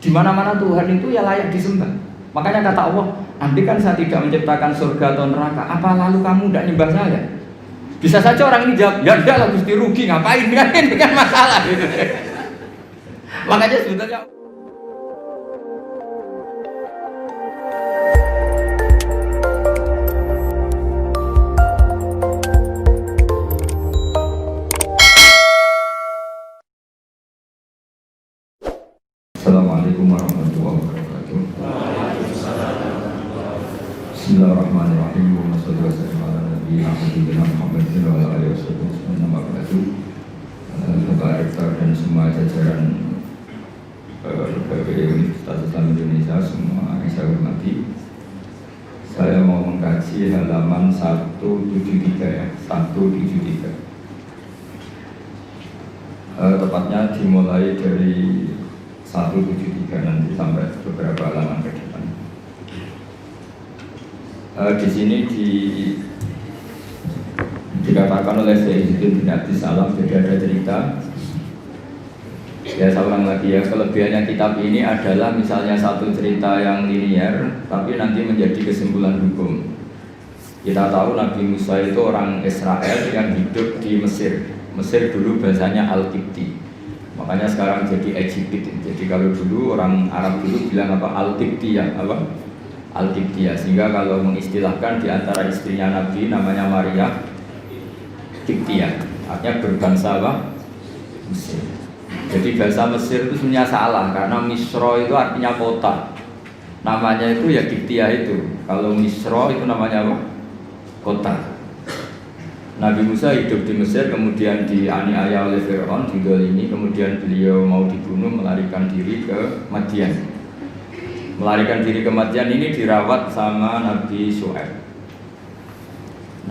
Di mana-mana Tuhan itu ya layak disembah. Makanya kata Allah, andai kan saya tidak menciptakan surga atau neraka, apa lalu kamu tidak nyembah saya? Bisa saja orang ini jawab, ya enggak lah Gusti, rugi ngapain kan, ini kan masalah gitu. Makanya sebetulnya Assalamualaikum warahmatullahi wabarakatuh. Bismillahirrahmanirrahim. Wassalatu wassalamu ala nabiyina Muhammad wa ala alihi wasallam. Bapak Rektor dan semua jajaran LPP Universitas Islam Indonesia, semua yang saya hormati. Saya mau mengkaji halaman 173 ya, 173. Tepatnya dimulai dari 173 nanti sampai beberapa halaman ke depan. Di sini dikatakan oleh Sayyidina bin Abdis Salam, jadi ada cerita. Ya saya ulang lagi ya, kelebihannya kitab ini adalah misalnya satu cerita yang linear, tapi nanti menjadi kesimpulan hukum. Kita tahu Nabi Musa itu orang Israel yang hidup di Mesir. Mesir dulu bahasanya Al-Qibti. Makanya sekarang jadi Egypt. Jadi kalau dulu orang Arab dulu bilang apa? Al-Qibtiyah, apa? Al-Qibtiyah. Sehingga kalau mengistilahkan di antara istrinya Nabi namanya Maria Qibtiyah. Artinya berbangsa apa? Mesir. Jadi bahasa Mesir itu sebenarnya salah karena Misro itu artinya kota. Namanya itu ya Qibtiyah itu. Kalau Misro itu namanya apa? Kota. Nabi Musa hidup di Mesir, kemudian dianiaya oleh Fir'aun, didolimi, kemudian beliau mau dibunuh, melarikan diri ke Madian. Melarikan diri ke Madian ini dirawat sama Nabi Syuaib.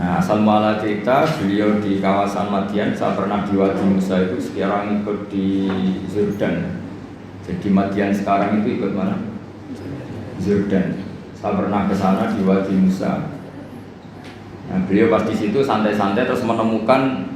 Nah, asal muala cerita, beliau di kawasan Madian, saya pernah di Wadi Musa itu, sekarang ikut di Jordan. Jadi Madian sekarang itu ikut mana? Jordan. Saya pernah ke sana di Wadi Musa. Nah, beliau pas di situ santai-santai terus menemukan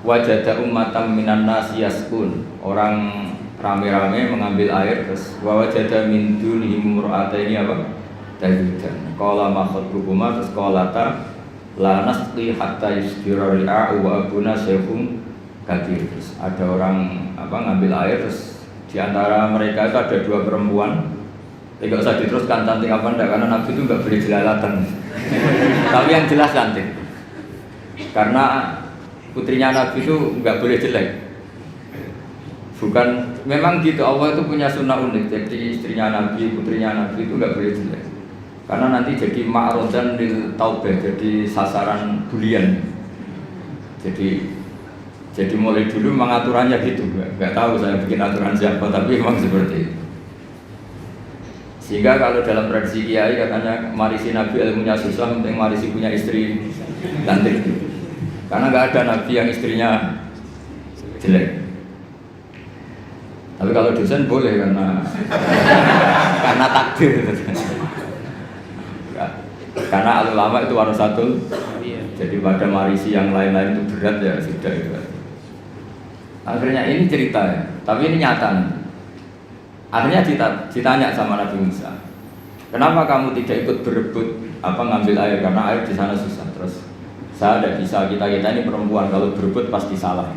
wajada ummatan minan nasi yaskun, orang rame-rame mengambil air, terus wajada min dunihim mur'ataini apa? Tajudan. Qala ma khatbukuma, terus qalata la nasqi hatta yusdira ri'a wa abuna syekhun kabir. Terus ada orang apa ngambil air, terus di antara mereka itu ada dua perempuan. Tidak usah diteruskan cantik apa enggak, karena Nabi itu enggak boleh jelalatan. Tapi yang jelas cantik. Karena putrinya Nabi itu enggak boleh jelek. Bukan, memang gitu, Allah itu punya sunnah unik. Jadi istrinya Nabi, putrinya Nabi itu enggak boleh jelek. Karena nanti jadi ma'rodan lil taubah, jadi sasaran bulian. Jadi mulai dulu memang aturannya gitu. Enggak tahu saya bikin aturan siapa, tapi memang seperti itu. Sehingga kalau dalam tradisi kiai katanya marisi Nabi ilmunya susah, penting marisi punya istri cantik. Karena nggak ada Nabi yang istrinya jelek. Tapi kalau dosen boleh karena takdir. Karena ulama itu warasatul. Jadi pada marisi yang lain-lain itu berat ya sudah. Akhirnya ini cerita ya, tapi ini nyata nih. Akhirnya ditanya sama Nabi Musa, kenapa kamu tidak ikut berebut ngambil air, karena air di sana susah. Terus saya tidak bisa, kita ini perempuan, kalau berebut pasti salah.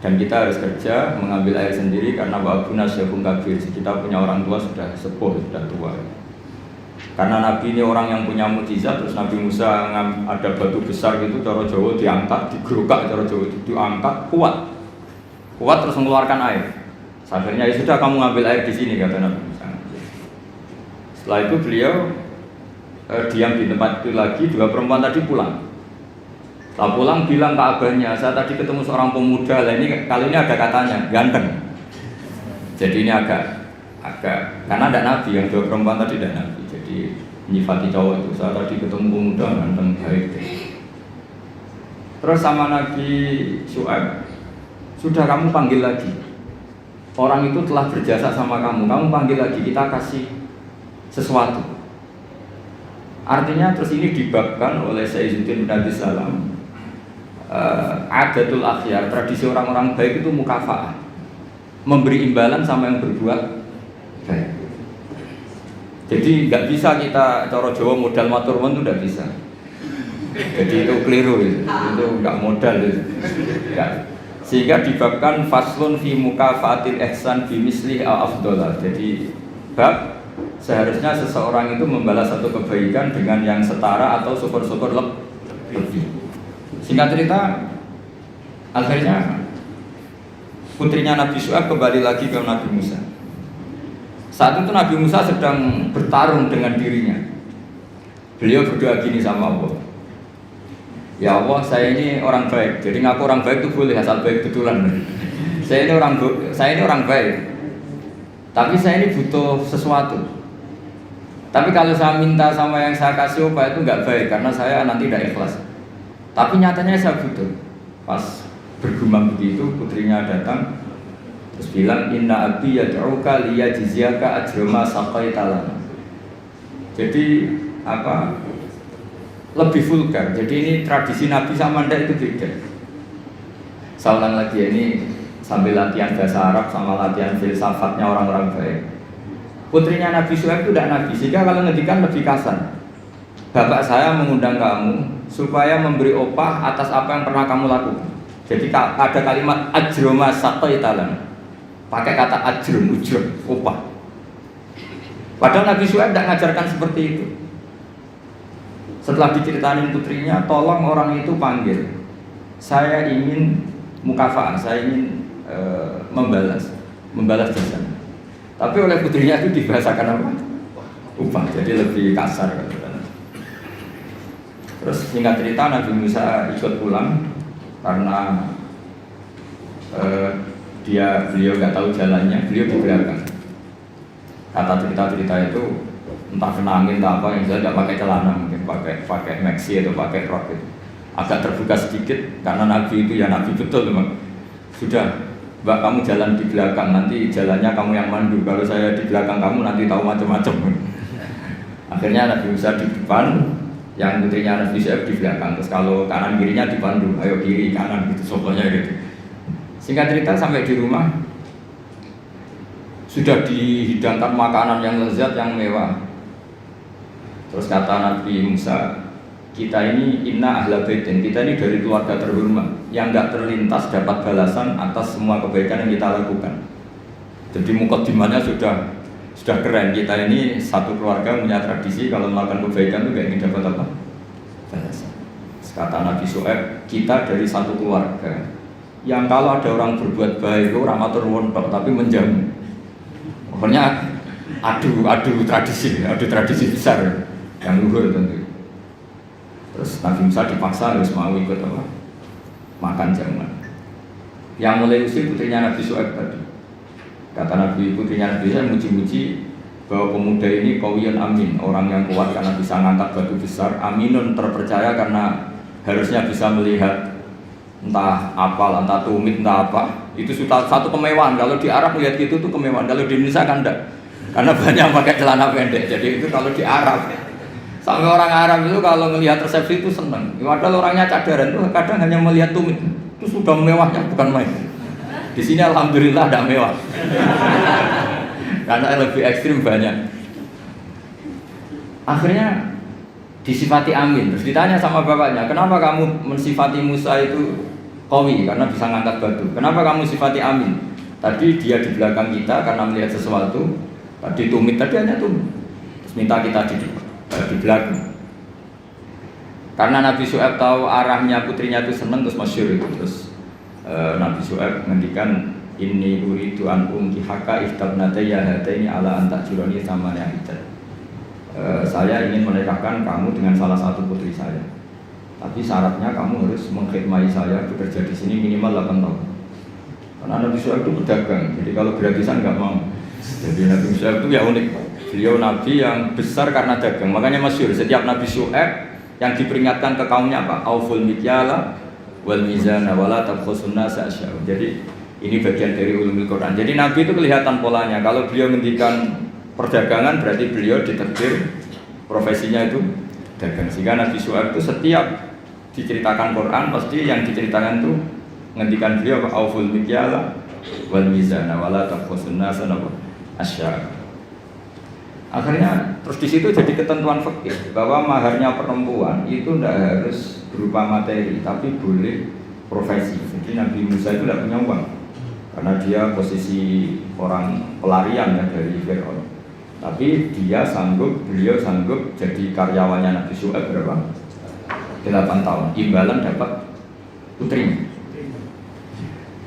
Dan kita harus kerja mengambil air sendiri karena wa'abuna syekhun kabir, kita punya orang tua sudah sepuh, sudah tua. Karena Nabi ini orang yang punya mukjizat, terus Nabi Musa ada batu besar gitu, cara Jawa diangkat, digerukak, cara Jawa diangkat, kuat terus mengeluarkan air. Akhirnya ya sudah, kamu ngambil air di sini, kata Nabi Musa. Setelah itu beliau diam di tempat itu lagi. Dua perempuan tadi pulang. Setelah pulang bilang ke abahnya, saya tadi ketemu seorang pemuda, lah ini kali ini ada katanya ganteng. Jadi ini agak karena ada Nabi, yang dua perempuan tadi ada Nabi. Jadi nyifati cowok itu, saya tadi ketemu pemuda ganteng baik. Terus sama Nabi Syuaib, sudah kamu panggil lagi. Orang itu telah berjasa sama kamu panggil lagi, kita kasih sesuatu. Artinya terus ini dibabkan oleh Sayyidina bin Abdis Salam. Adatul akhyar, tradisi orang-orang baik itu mukafa'ah, memberi imbalan sama yang berbuat baik. Jadi nggak bisa kita cara Jawa modal matur nuwun itu nggak bisa. Jadi itu keliru itu nggak modal itu. Nggak. Sehingga dibabkan faslun fi mukafaatil ihsan bi misli al-afdhalah. Jadi bab seharusnya seseorang itu membalas satu kebaikan dengan yang setara atau syukur-syukur lebih. Singkat cerita, akhirnya putrinya Nabi Syuaib kembali lagi ke Nabi Musa. Saat itu Nabi Musa sedang bertarung dengan dirinya. Beliau berdoa gini sama Allah. Ya Allah, saya ini orang baik. Jadi ngaku orang baik itu boleh asal baik betulan. Saya ini orang baik. Tapi saya ini butuh sesuatu. Tapi kalau saya minta sama yang saya kasih upah itu nggak baik karena saya nanti tidak ikhlas. Tapi nyatanya saya butuh. Pas bergumam begitu, putrinya datang terus bilang, inna abi yad'uka liyajziyaka ajra ma saqaita lana. Jadi apa? Lebih vulgar. Jadi ini tradisi Nabi sama Anda itu beda. Saya ulang lagi, ini sambil latihan bahasa Arab sama latihan filsafatnya orang-orang baik. Putrinya Nabi Syuaib itu tidak Nabi, sehingga kalau ngedikan lebih kasar. Bapak saya mengundang kamu supaya memberi upah atas apa yang pernah kamu lakukan. Jadi ada kalimat ajroma saqaitalan. Pakai kata ajrum, ujrum, upah. Padahal Nabi Syuaib tidak mengajarkan seperti itu. Setelah diceritain putrinya, tolong orang itu panggil. Saya ingin mukafaah, saya ingin membalas jasa. Tapi oleh putrinya itu dibahasakan apa? Upah, jadi lebih kasar. Terus singkat cerita Nabi Musa ikut pulang karena beliau nggak tahu jalannya, beliau di belakang. Kata cerita-cerita itu entah kena angin entah apa, yang saya tidak pakai celana, mungkin pakai maxi atau pakai rok itu. Agak terbuka sedikit karena Nabi itu ya Nabi betul memang. Sudah, Mbak, kamu jalan di belakang, nanti jalannya kamu yang mandu. Kalau saya di belakang kamu nanti tahu macam-macam. Akhirnya Nabi Musa di depan, yang putrinya Nabi Syuaib di belakang. Terus kalau kanan kirinya dipandu, ayo kiri kanan gitu, sokonya gitu. Singkat cerita sampai di rumah sudah dihidangkan makanan yang lezat, yang mewah. Terus kata Nabi Musa, kita ini inna ahla baitin, kita ini dari keluarga terhormat yang nggak terlintas dapat balasan atas semua kebaikan yang kita lakukan. Jadi mukadimahnya sudah keren. Kita ini satu keluarga punya tradisi kalau melakukan kebaikan itu nggak ingin dapat apa? Balasan. Kata Nabi Syuaib, kita dari satu keluarga yang kalau ada orang berbuat baik itu orang atur wontok tapi menjamin. Pokoknya adu tradisi besar yang luhur tentu. Terus Nabi Musa dipaksa harus mau ikut apa? Makan jamuan. Yang mulai usir putrinya Nabi Syuaib tadi. Kata Nabi, putrinya Nabi Syuaib muji-muji bahwa pemuda ini qawiyun amin, orang yang kuat karena bisa ngangkat batu besar, aminun terpercaya karena harusnya bisa melihat entah apa, entah tumit, entah apa. Itu sudah satu kemewahan. Kalau di Arab melihat gitu tuh kemewahan. Kalau di Indonesia kan enggak. Karena banyak pakai celana pendek. Jadi itu kalau di Arab. Sampai orang Arab itu kalau melihat resepsi itu senang. Padahal orangnya cadaran tuh kadang hanya melihat tumit. Itu sudah mewahnya bukan main. Di sini alhamdulillah tidak mewah. Karena lebih ekstrim banyak. Akhirnya disifati amin. Terus ditanya sama bapaknya, kenapa kamu mensifati Musa itu qawi karena bisa ngangkat batu? Kenapa kamu sifati amin? Tadi dia di belakang kita karena melihat sesuatu. Tadi tumit, tadi hanya tumit. Terus minta kita di belakang. Karena Nabi Syuaib tahu arahnya putrinya itu senang, terus masyhur itu. Terus Nabi Syuaib menghentikan, inni uridu an unkihaka iftabnatayya hataini ala an ta'jurani thamana hijjah. Saya ingin menikahkan kamu dengan salah satu putri saya. Tapi syaratnya kamu harus mengkhidmati saya bekerja di sini minimal 8 tahun. Karena Nabi Syuaib itu pedagang, jadi kalau gratisan nggak mau. Jadi Nabi Syuaib itu ya unik. Beliau Nabi yang besar karena dagang. Makanya masyhur setiap Nabi Syuaib yang diperingatkan ke kaumnya apa? Auful mikyala wal mizana wala tabkhusun nasa asya'u. Jadi ini bagian dari ulumul Quran. Jadi Nabi itu kelihatan polanya. Kalau beliau ngendikan perdagangan berarti beliau ditakdir profesinya itu dagang. Sehingga Nabi Syuaib itu setiap diceritakan Quran pasti yang diceritakan itu ngendikan beliau auful mikyala wal mizana wala tabkhusun nasa asya'u. Akhirnya terus di situ jadi ketentuan fikih bahwa maharnya perempuan itu tidak harus berupa materi, tapi boleh profesi. Jadi Nabi Musa itu tidak punya uang karena dia posisi orang pelarian ya dari Fir'aun. Tapi beliau sanggup jadi karyawannya Nabi Syuaib berapa? 8 tahun. Imbalan dapat putrinya.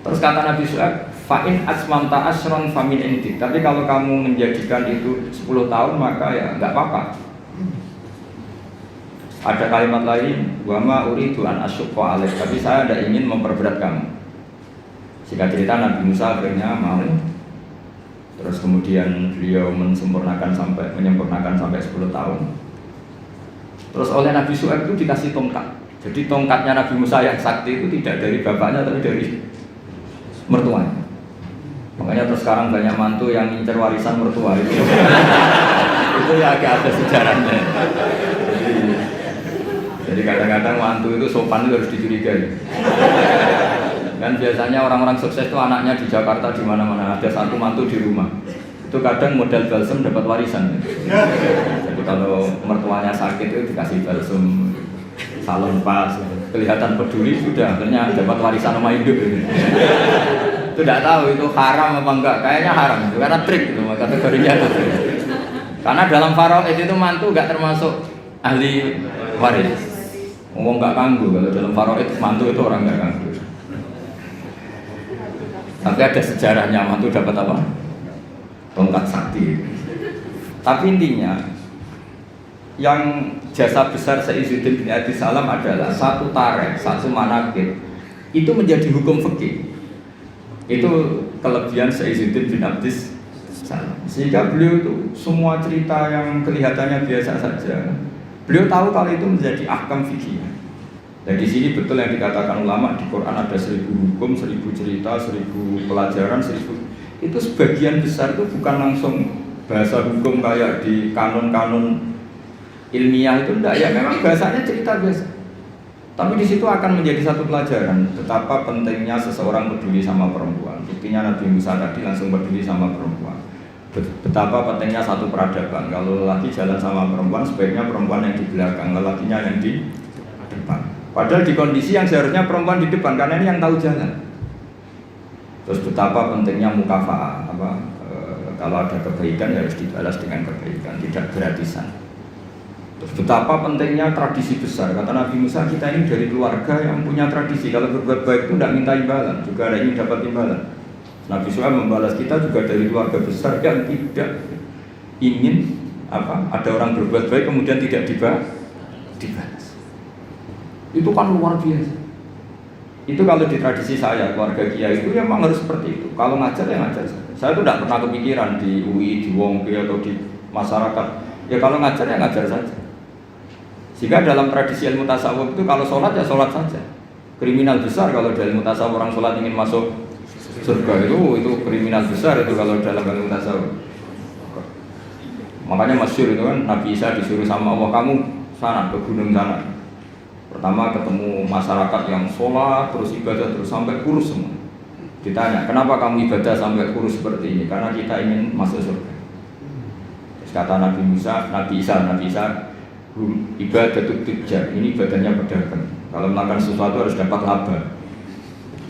Terus kata Nabi Syuaib, fa'in asmanta asron famin indik. Tapi kalau kamu menjadikan itu 10 tahun maka ya nggak apa-apa. Ada kalimat lain, wa ma uridu an asyqa alaik. Tapi saya tidak ingin memperberat kamu. Singkat cerita Nabi Musa akhirnya mau. Terus kemudian beliau menyempurnakan sampai 10 tahun. Terus oleh Nabi Syuaib itu dikasih tongkat. Jadi tongkatnya Nabi Musa yang sakti itu tidak dari bapaknya tapi dari mertuanya. Makanya terus sekarang banyak mantu yang ngincer warisan mertua itu. Itu ya agak ada sejarahnya. Jadi kadang-kadang mantu itu sopan itu harus dicurigai. Kan biasanya orang-orang sukses itu anaknya di Jakarta di mana-mana ada satu mantu di rumah. Itu kadang modal balsem dapat warisan. Jadi kalau mertuanya sakit itu dikasih balsem, salon pas, kelihatan peduli sudah akhirnya dapat warisan sama hidup. Itu tidak tahu itu haram apa enggak, kayaknya haram itu karena trik itu kategorinya itu. Karena dalam faraid itu mantu enggak termasuk ahli waris. Ngomong enggak kanggu kalau dalam faraid mantu itu orang enggak kanggu. Tapi ada sejarahnya mantu dapat apa? Tongkat sakti. Tapi intinya yang jasa besar Sayyidina bin Abi Salam adalah satu tarikh, satu manaqib itu menjadi hukum fikih. Itu kelebihan Sayyidina bin Abi Salam. Sehingga beliau itu semua cerita yang kelihatannya biasa saja, beliau tahu kalau itu menjadi ahkam fikih. Dan di sini betul yang dikatakan ulama di Quran ada 1000 hukum, 1000 cerita, 1000 pelajaran, 1000. Itu sebagian besar itu bukan langsung bahasa hukum kayak di kanon-kanon ilmiah itu enggak ya, memang bahasanya cerita biasa. Tapi di situ akan menjadi satu pelajaran betapa pentingnya seseorang peduli sama perempuan. Buktinya Nabi Musa tadi langsung peduli sama perempuan. Betapa pentingnya satu peradaban. Kalau lelaki jalan sama perempuan, sebaiknya perempuan yang di belakang, lelakinya yang di depan. Padahal di kondisi yang seharusnya perempuan di depan karena ini yang tahu jalan. Terus betapa pentingnya mukafa'ah, kalau ada kebaikan ya harus dibalas dengan kebaikan, tidak gratisan. Terus betapa pentingnya tradisi besar. Kata Nabi Musa, kita ini dari keluarga yang punya tradisi. Kalau berbuat baik itu tidak minta imbalan, juga ada ingin dapat imbalan. Nabi Syuaib membalas kita juga dari keluarga besar yang tidak ingin ada orang berbuat baik kemudian tidak dibalas. Itu kan luar biasa. Itu kalau di tradisi saya, keluarga kiai itu ya memang harus seperti itu. Kalau ngajar ya ngajar saja. Saya itu tidak pernah kepikiran di UI, di Wongke atau di masyarakat. Ya kalau ngajar ya ngajar saja. Sehingga dalam tradisi ilmu tasawuf itu kalau sholat ya sholat saja. Kriminal besar kalau dalam ilmu tasawuf orang sholat ingin masuk surga itu kriminal besar itu kalau dalam ilmu tasawuf. Makanya masyhur itu kan Nabi Isa disuruh sama Allah, kamu sana ke gunung sana. Pertama ketemu masyarakat yang sholat terus ibadah terus sampai kurus semua. Ditanya, kenapa kamu ibadah sampai kurus seperti ini? Karena kita ingin masuk surga. Terus kata Nabi Isa, ibadah tujjar, ini ibadahnya pedagang. Kalau melakukan sesuatu harus dapat laba.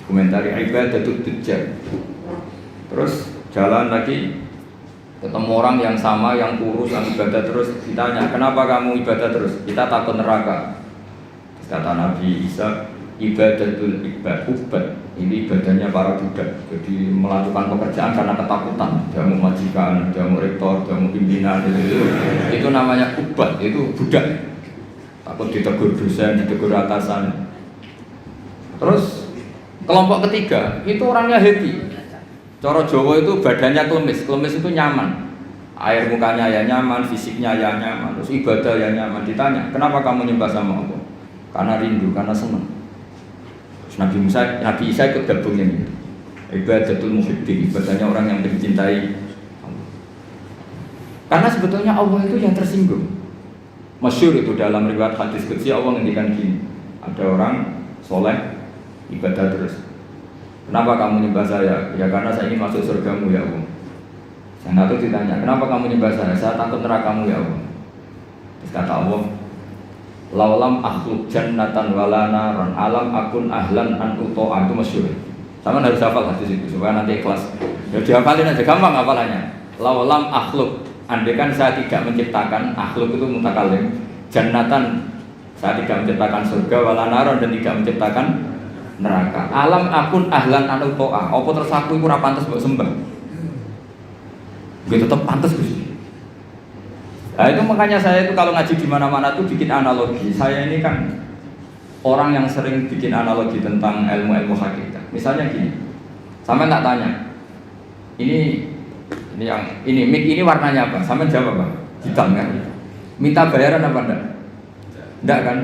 Komentari ibadah tujjar. Terus jalan lagi, ketemu orang yang sama, yang kurus, yang ibadah terus. Ditanya, kenapa kamu ibadah terus? Kita takut neraka. Kata Nabi Isa, ibadatul ubad, ini ibadahnya para budak. Jadi melakukan pekerjaan karena ketakutan. Jamu majikan, jamu rektor, jamu pimpinan itu namanya ubad, itu budak. Takut ditegur dosen, ditegur atasan. Terus kelompok ketiga itu orangnya happy. Cara Jawa itu badannya klemis itu nyaman. Air mukanya ya nyaman, fisiknya ya nyaman, terus ibadah ya nyaman. Ditanya, kenapa kamu nyembah sama Allah? Karena rindu, karena senang. Nabi Isa ikut gabung ini. Ibadatul muhibbin, ibadahnya orang yang mencintai Allah. Karena sebetulnya Allah itu yang tersinggung. Masyhur itu dalam riwayat hadis qudsi Allah ngendikan gini. Ada orang soleh ibadah terus. Kenapa kamu nyembah saya? Ya karena saya ingin masuk surgamu ya Allah. Sang Ratu ditanya, kenapa kamu nyembah saya? Saya takut nerakamu ya Allah. Terus kata Allah, laulam akhluk jannatan wala naran alam akun ahlan an uto'a. Itu masyhur. Sama harus hafal hadis itu supaya nanti ikhlas. Ya dihafalin aja, gampang hafalannya. Laulam akhluk, andaikan saya tidak menciptakan, akhluk itu mutakalim, jannatan, saya tidak menciptakan surga wala naran dan tidak menciptakan neraka. Alam akun ahlan an uto'a. Apa terus aku iku ora pantes mbok sembah? Gue tetap pantes Gusti. Nah itu makanya saya itu kalau ngaji di mana-mana tuh bikin analogi. Saya ini kan orang yang sering bikin analogi tentang ilmu-ilmu hakikat. Misalnya gini, sampai tak tanya, ini mic ini warnanya apa? Sampai jawab apa? Hitam kan? Minta bayaran apa enggak? Enggak kan?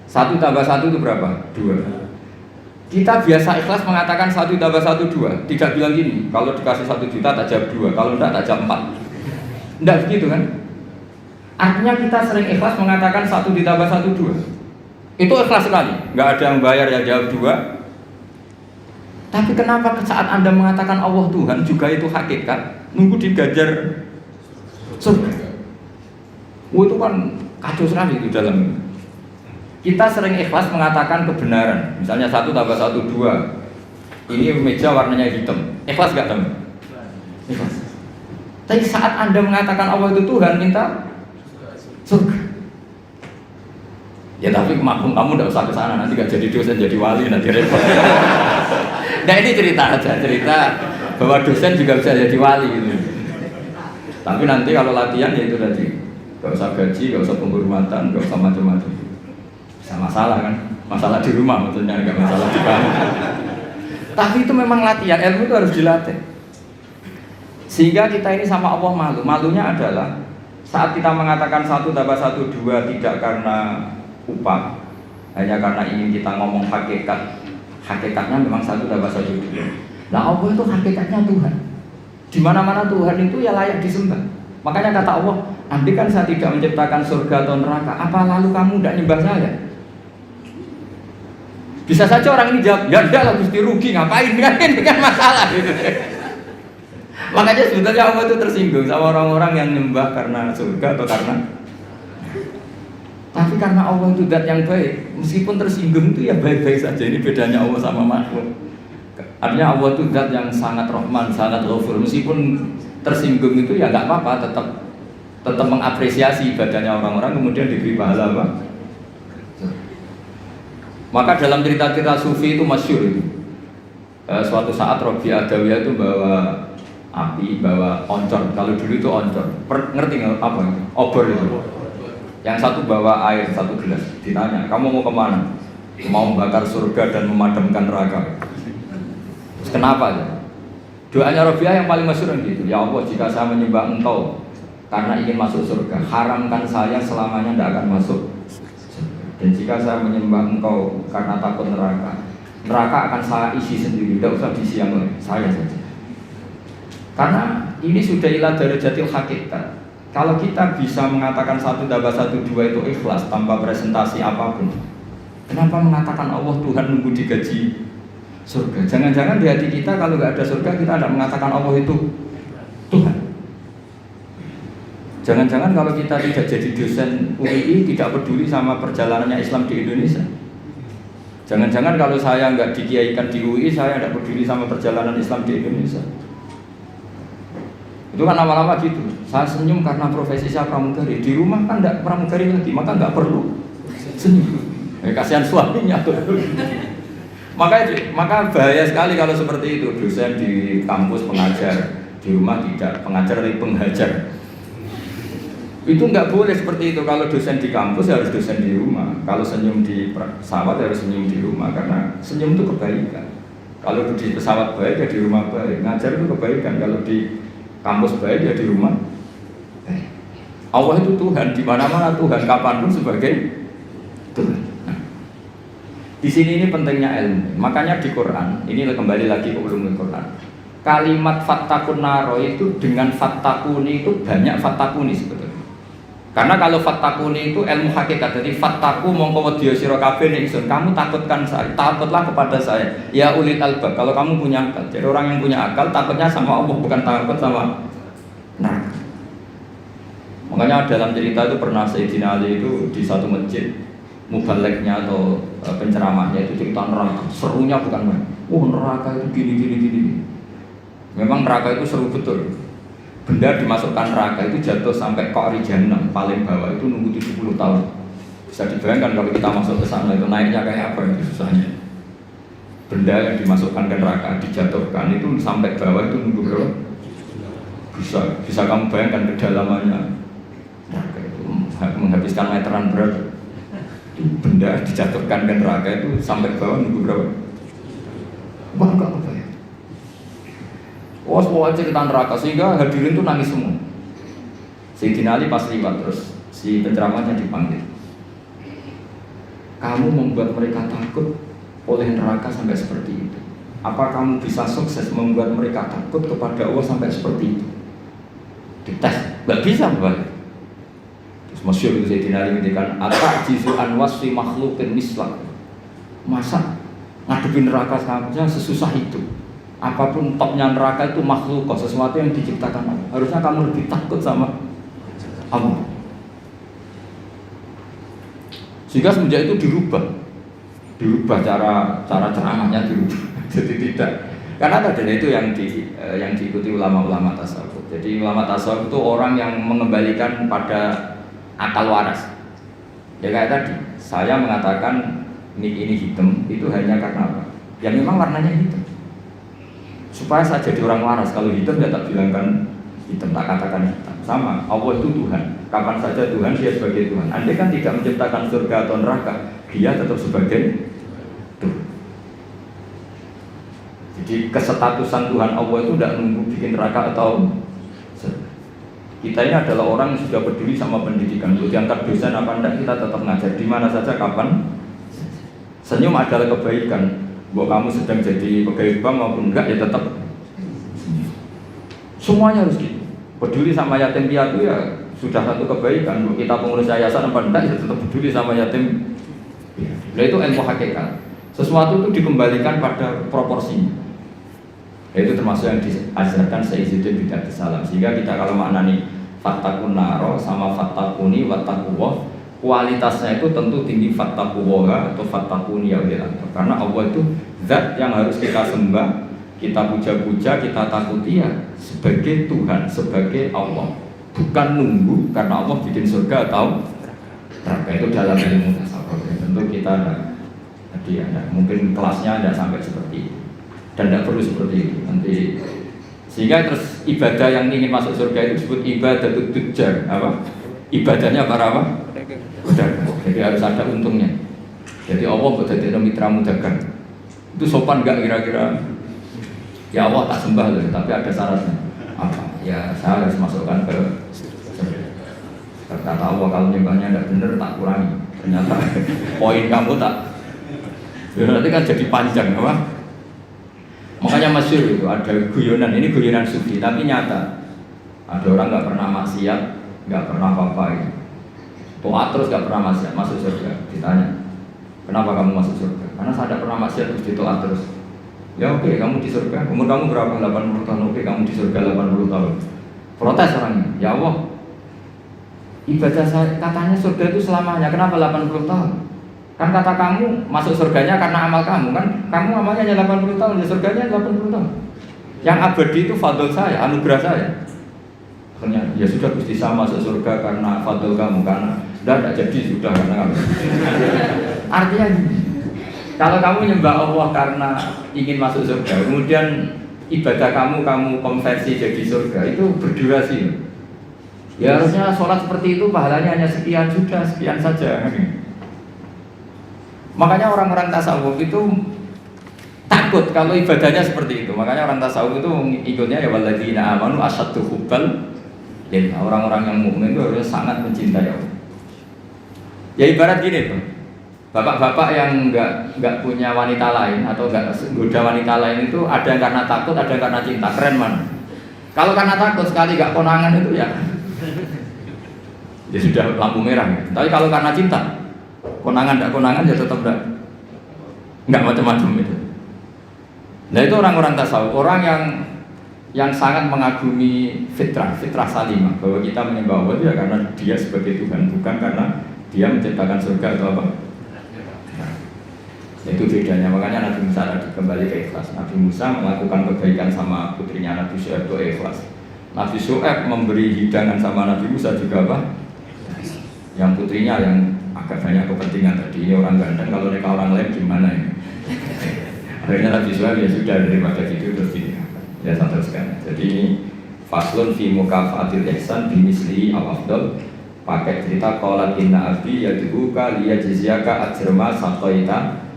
1 tambah 1 itu berapa? 2. Kita biasa ikhlas mengatakan 1 tambah 1 2. Tidak bilang gini, kalau dikasih 1 juta tak jawab 2, kalau enggak tak jawab 4. Enggak begitu kan? Artinya kita sering ikhlas mengatakan 1 ditambah 1 2. Itu ikhlas sekali, enggak ada yang bayar yang jawab 2. Tapi kenapa saat Anda mengatakan Allah Tuhan juga itu hakikat, nunggu digajar surga? Itu kan kacau sekali di dalam. Kita sering ikhlas mengatakan kebenaran. Misalnya 1 tambah 1 2. Ini meja warnanya hitam. Ikhlas gak teman? Ikhlas. Tapi saat Anda mengatakan Allah itu Tuhan, minta surga. Ya tapi maklum kamu tidak usah ke sana, nanti gak jadi dosen, jadi wali, nanti repot. Nah ini cerita aja, cerita bahwa dosen juga bisa jadi wali gitu. Tapi nanti kalau latihan ya itu tadi, gak usah gaji, gak usah penghormatan, gak usah macam-macam. Bisa masalah kan, masalah di rumah maksudnya, gak masalah di kamar. Tapi itu memang latihan, ilmu itu harus dilatih. Sehingga kita ini sama Allah malu. Malunya adalah saat kita mengatakan 1 tambah 1 2 tidak karena upah, hanya karena ingin kita ngomong hakikat. Hakikatnya memang 1 tambah 1 2. Nah Allah itu hakikatnya Tuhan. Di mana-mana Tuhan itu ya layak disembah. Makanya kata Allah, andai kan saya tidak menciptakan surga atau neraka, apa lalu kamu tidak nyembah saya? Bisa saja orang ini jawab, ya enggak lah Gusti, rugi ngapain kan, ini kan masalah gitu. Makanya sebetulnya Allah itu tersinggung sama orang-orang yang nyembah karena surga atau karena. Tapi karena Allah itu zat yang baik, meskipun tersinggung itu ya baik-baik saja. Ini bedanya Allah sama makhluk. Artinya Allah itu zat yang sangat Rahman, sangat Ghafur. Meskipun tersinggung itu ya nggak apa-apa, tetap mengapresiasi ibadahnya orang-orang, kemudian diberi pahala apa? Maka dalam cerita-cerita sufi itu masyhur itu. Suatu saat Robi Adawiyah itu bawa api, bawa oncor. Kalau dulu itu oncor. Ngerti nggak apa? Obor itu. Yang satu bawa air 1 gelas. Ditanya, kamu mau kemana? Mau membakar surga dan memadamkan neraka. Terus kenapa ya? Doanya Robiah yang paling masyhur gitu. Ya Allah, jika saya menyembah Engkau karena ingin masuk surga, haramkan saya selamanya tidak akan masuk. Dan jika saya menyembah Engkau karena takut neraka, neraka akan saya isi sendiri, tidak usah diisi yang lain, saya saja. Karena ini sudah ilah dari jatil hakikat. Kalau kita bisa mengatakan 1 tambah 1 2 itu ikhlas tanpa presentasi apapun, kenapa mengatakan Allah Tuhan nunggu digaji surga? Jangan-jangan di hati kita kalau nggak ada surga kita tidak mengatakan Allah itu Tuhan. Jangan-jangan kalau kita tidak jadi dosen UII tidak peduli sama perjalanannya Islam di Indonesia. Jangan-jangan kalau saya nggak dikiaikan di UI saya tidak peduli sama perjalanan Islam di Indonesia. Itu kan lama-lama gitu. Saya senyum karena profesi saya pramugari. Di rumah kan tidak pramugari lagi, maka nggak perlu senyum. Kasihan suaminya tuh. Maka bahaya sekali kalau seperti itu. Dosen di kampus pengajar, di rumah tidak pengajar tapi penghajar. Itu nggak boleh seperti itu. Kalau dosen di kampus harus dosen di rumah. Kalau senyum di pesawat harus senyum di rumah karena senyum itu kebaikan. Kalau di pesawat baik ya di rumah baik. Ngajar itu kebaikan. Kalau di kampus baik ya di rumah. Allah itu Tuhan, di mana-mana Tuhan, kapanpun sebagai Tuhan. Nah, di sini ini pentingnya ilmu. Makanya di Quran, ini kembali lagi ke ulumul Quran. Kalimat fattakun naro itu dengan fattakuni itu banyak fattakuni sebetulnya. Karena kalau fattakuni itu ilmu hakikat, jadi fattaku mongko wedya sira kabeh ning ingsun, kamu takutkan saya, takutlah kepada saya. Ya ulil albab, kalau kamu punya akal. Jadi orang yang punya akal takutnya sama Allah, bukan takut sama neraka. Makanya dalam cerita itu pernah Sayyidina Ali itu di satu masjid mubaliknya atau penceramahnya itu cerita neraka. Serunya bukan main. Neraka itu gini. Memang neraka itu seru betul. Benda dimasukkan neraka itu jatuh sampai Qa'ri Jahannam paling bawah itu nunggu 70 tahun. Bisa dibayangkan kalau kita masuk ke sana itu naiknya kayak apa itu susahnya. Benda yang dimasukkan ke neraka dijatuhkan itu sampai bawah itu nunggu berapa? Bisa kamu bayangkan kedalamannya. Neraka itu menghabiskan meteran berapa? Benda dijatuhkan ke neraka itu sampai bawah nunggu berapa? Wah, enggak apa ya? Semua cerita neraka sehingga hadirin tuh nangis semua. Sayyidina Ali pas liwat terus si penceramahnya dipanggil. Kamu membuat mereka takut oleh neraka sampai seperti itu. Apa kamu bisa sukses membuat mereka takut kepada Allah sampai seperti itu? Dites, nggak bisa Bapak. Terus masyhur itu Sayyidina Ali ngendikan, "Atajizu an wasfi makhluqin mislah." Masa ngadepin neraka saja sesusah itu? Apapun topnya neraka itu makhluk, sesuatu yang diciptakan Allah. Harusnya kamu lebih takut sama Allah. Sehingga semenjak itu dirubah cara ceramahnya dirubah. Jadi tidak, karena tadi itu yang diikuti ulama-ulama tasawuf. Jadi ulama tasawuf itu orang yang mengembalikan pada akal waras. Ya kayak tadi, saya mengatakan ini hitam itu hanya karena apa? Ya memang warnanya hitam. Supaya saya jadi orang waras, kalau hitam ya tak bilangkan hitam, tak katakan hitam. Sama, Allah itu Tuhan. Kapan saja Tuhan, dia sebagai Tuhan. Andai kan tidak menciptakan surga atau neraka, dia tetap sebagai Tuhan. Jadi kesetatusan Tuhan Allah itu tidak nunggu bikin neraka atau surga. Kita ini adalah orang yang sudah peduli sama pendidikan. Kalau diangkat dosen apa enggak, kita tetap ngajar di mana saja, kapan. Senyum adalah kebaikan. Bahwa kamu sedang jadi pegawai bank maupun enggak, ya tetap semuanya harus gitu. Peduli sama yatim piatu ya sudah satu kebaikan. Bahwa kita pengurus yayasan apa enggak, ya tetap peduli sama yatim piatu. Nah itu ilmu hakikat. Sesuatu itu dikembalikan pada proporsinya. Itu termasuk yang diajarkan Sayyiduddin Bid'ah Salam. Sehingga kita kalau maknani fattakun naro sama fattakuni wattaquwah, kualitasnya itu tentu tinggi fattaquwah atau fattakuni ya Allah. Karena Allah itu zat yang harus kita sembah, kita puja-puja, kita takuti ya sebagai Tuhan, sebagai Allah. Bukan nunggu karena Allah bikin surga atau neraka. Itu dalam ilmu tasawuf. Tentu kita ada mungkin kelasnya ada sampai seperti itu. Dan tidak perlu seperti itu nanti. Sehingga terus ibadah yang ingin masuk surga itu disebut ibadah tujar. Apa? Ibadahnya para apa? Jadi harus ada untungnya. Jadi Allah berarti mitramu dagang. Itu sopan enggak kira-kira? Ya Allah tak sembah loh, tapi ada syaratnya. Apa? Ya saya harus masukkan ke surga. Kata Allah kalau nyembahnya tidak benar tak kurangi. Ternyata poin kamu tak. Berarti kan jadi panjang apa? Makanya masyhur itu ada guyonan, ini guyonan sufi tapi nyata. Ada orang nggak pernah maksiat, nggak pernah apa-apa. Toat terus nggak pernah maksiat, masuk surga. Ditanya, kenapa kamu masuk surga? Karena saya tidak pernah maksiat terus ditoat terus. Ya oke, kamu di surga. Umur kamu berapa? 80 tahun. Oke, kamu di surga 80 tahun. Protes orangnya. Ya Allah, ibadah saya katanya surga itu selamanya. Kenapa 80 tahun? Kan kata kamu masuk surganya karena amal kamu kan? Kamu amalnya hanya 80 tahun, ya surganya 80 tahun. Yang abadi itu fadl saya, anugerah saya. Akhirnya ya sudah Gusti saya masuk surga karena fadl kamu, karena tidak jadi sudah karena kamu. Artinya kalau kamu nyembah Allah karena ingin masuk surga, kemudian ibadah kamu konversi jadi surga, itu berdurasi. Ya harusnya sholat seperti itu pahalanya hanya sekian, sudah sekian saja. Makanya orang-orang tasawuf itu takut kalau ibadahnya seperti itu. Makanya orang tasawuf itu ikutnya ya walladzina amanu asyaddu hubbal lillah. Orang-orang yang mukmin itu harus sangat mencintai Allah. Ya ibarat gini tuh. Bapak-bapak yang enggak punya wanita lain atau enggak goda wanita lain itu ada yang karena takut, ada yang karena cinta. Keren mana? Kalau karena takut sekali enggak konangan itu ya sudah lampu merah. Tapi kalau karena cinta, konangan enggak konangan ya tetap enggak macam-macam itu. Nah itu orang-orang tasawuf, orang yang yang sangat mengagumi fitrah salimah, bahwa kita menyembah Allah ya karena Dia sebagai Tuhan, bukan karena Dia menciptakan surga atau apa. Itu bedanya. Makanya Nabi Musa tadi kembali ke ikhlas. Nabi Musa melakukan kebaikan sama putrinya Nabi Syuaib itu ikhlas. Nabi Syuaib memberi hidangan sama Nabi Musa juga apa? Yang putrinya yang agak banyak kepentingan tadi. Ini orang ganteng, kalau mereka orang lain gimana ini? Akhirnya Nabi Syuaib ya sudah, daripada gitu terus ini. Ya satu sekali. Jadi ini faslun fi mukafatil ihsan bimisli al-afdal. Pakai cerita qalat inna abdi yad'uka liyajziyaka ajrama saqaita.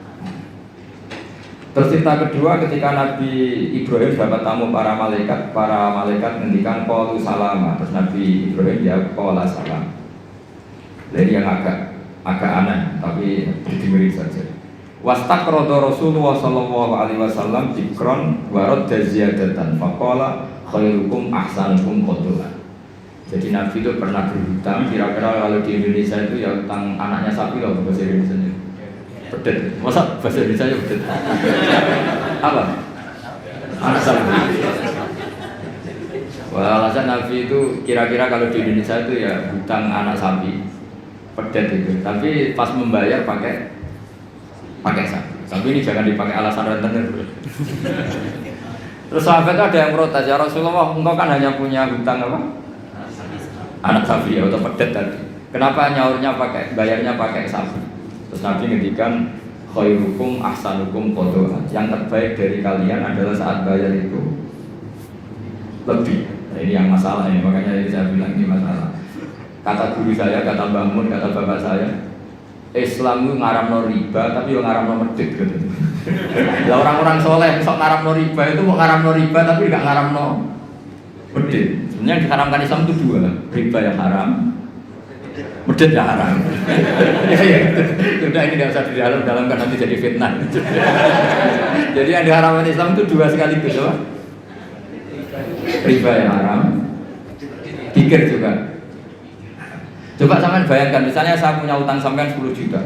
Terus cerita kedua ketika Nabi Ibrahim dapat tamu para malaikat ngendikan qalu salama. Terus Nabi Ibrahim jawab qala salam. Jadi yang agak aneh tapi didengarin saja. Wastaqrada Rasulullah sallallahu alaihi wasallam dzikron wa radda ziyadatan faqala khairukum ahsanukum qadran. Jadi Nabi itu pernah berhutang, kira-kira kalau di Indonesia itu ya hutang anaknya sapi loh bahasa Indonesia. Pedet. Masa bahasa Indonesia ya pedet? Apa? Anak sapi. Wah, alasan Nabi itu kira-kira kalau di Indonesia itu ya hutang anak sapi. Pedet itu. Tapi pas membayar pakai sapi. Tapi ini jangan dipakai alasan rentenir. Terus sahabat ada yang protes, ya Rasulullah, engkau kan hanya punya hutang apa? Anak sapi ya, atau pedet tadi. Kenapa bayarnya pakai sapi? Terus Nabi ngendikan khairukum ahsanukum qadha. Yang terbaik dari kalian adalah saat bayar itu lebih. Nah, ini yang masalah ini, makanya saya bilang ini masalah. Kata guru saya, kata Mbah Mun, kata bapak saya, Islam itu ngaramno riba, tapi yang ngaramno medit gitu. Lah orang-orang soleh sok ngaramno riba itu mau ngaramno riba tapi nggak ngaramno medit. Sebenarnya yang diharamkan Islam itu dua, riba yang haram, medit yang haram. Ya, sudah ini nggak usah didalamkan nanti jadi fitnah. Jadi yang diharamkan Islam itu dua sekaligus, apa? Riba yang haram, pikir juga. Coba sampean bayangkan, misalnya saya punya utang sampean 10 juta.